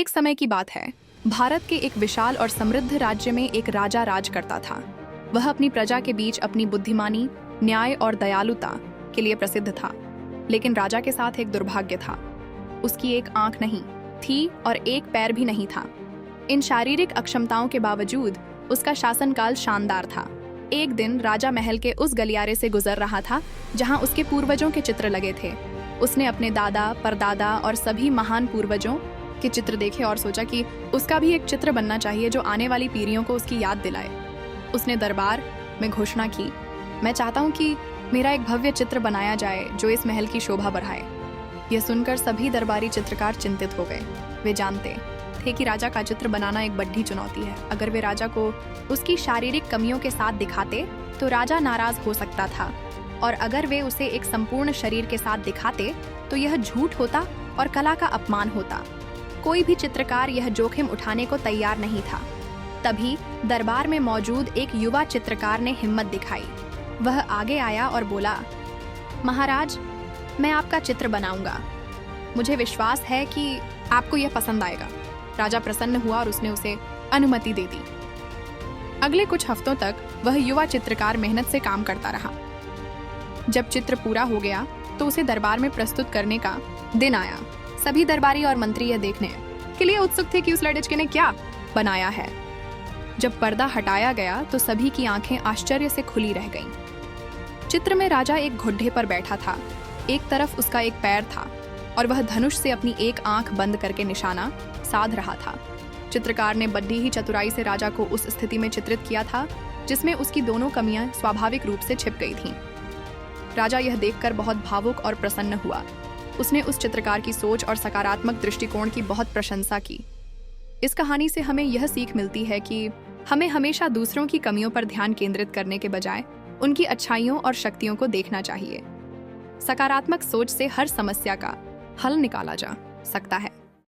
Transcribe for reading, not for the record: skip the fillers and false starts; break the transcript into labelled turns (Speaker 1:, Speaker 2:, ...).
Speaker 1: एक समय की बात है। भारत के एक विशाल और समृद्ध राज्य में एक राजा राज करता था। वह अपनी प्रजा के बीच अपनी बुद्धिमानी, न्याय और दयालुता के लिए प्रसिद्ध था। लेकिन राजा के साथ एक दुर्भाग्य था। उसकी एक आंख नहीं थी और एक पैर भी नहीं था। इन शारीरिक अक्षमताओं के बावजूद उसका शासनकाल शानदार था। एक दिन राजा महल के उस गलियारे से गुजर रहा था जहां उसके पूर्वजों के चित्र लगे थे। उसने अपने दादा, परदादा और सभी महान पूर्वजों के चित्र देखे और सोचा कि उसका भी एक चित्र बनना चाहिए जो आने वाली पीढ़ियों को उसकी याद दिलाए। उसने दरबार में घोषणा की, मैं चाहता हूँ कि मेरा एक भव्य चित्र बनाया जाए जो इस महल की शोभा बढ़ाए। यह सुनकर सभी दरबारी चित्रकार चिंतित हो गए। वे जानते थे कि राजा का चित्र बनाना एक बड़ी चुनौती है। अगर वे राजा को उसकी शारीरिक कमियों के साथ दिखाते तो राजा नाराज हो सकता था, और अगर वे उसे एक संपूर्ण शरीर के साथ दिखाते तो यह झूठ होता और कला का अपमान होता। कोई भी चित्रकार यह जोखिम उठाने को तैयार नहीं था। तभी दरबार में मौजूद एक युवा चित्रकार ने हिम्मत दिखाई। वह आगे आया और बोला, महाराज, मैं आपका चित्र बनाऊंगा। मुझे विश्वास है कि आपको यह पसंद आएगा। राजा प्रसन्न हुआ और उसने उसे अनुमति दे दी। अगले कुछ हफ्तों तक वह युवा चित्रकार मेहनत से काम करता रहा। जब चित्र पूरा हो गया तो उसे दरबार में प्रस्तुत करने का दिन आया। सभी दरबारी और मंत्री यह देखने के लिए उत्सुक थे कि उस लड़के ने क्या बनाया है। जब पर्दा हटाया गया तो सभी की आंखें आश्चर्य से खुली रह गईं। चित्र में राजा एक घोड़े पर बैठा था। एक तरफ उसका एक पैर था और वह धनुष से अपनी एक आंख बंद करके निशाना साध रहा था। चित्रकार ने बड़ी ही चतुराई से राजा को उस स्थिति में चित्रित किया था जिसमें उसकी दोनों कमियां स्वाभाविक रूप से छिप गई थीं। राजा यह देखकर बहुत भावुक और प्रसन्न हुआ। उसने उस चित्रकार की सोच और सकारात्मक दृष्टिकोण की बहुत प्रशंसा की। इस कहानी से हमें यह सीख मिलती है कि हमें हमेशा दूसरों की कमियों पर ध्यान केंद्रित करने के बजाय उनकी अच्छाइयों और शक्तियों को देखना चाहिए। सकारात्मक सोच से हर समस्या का हल निकाला जा सकता है।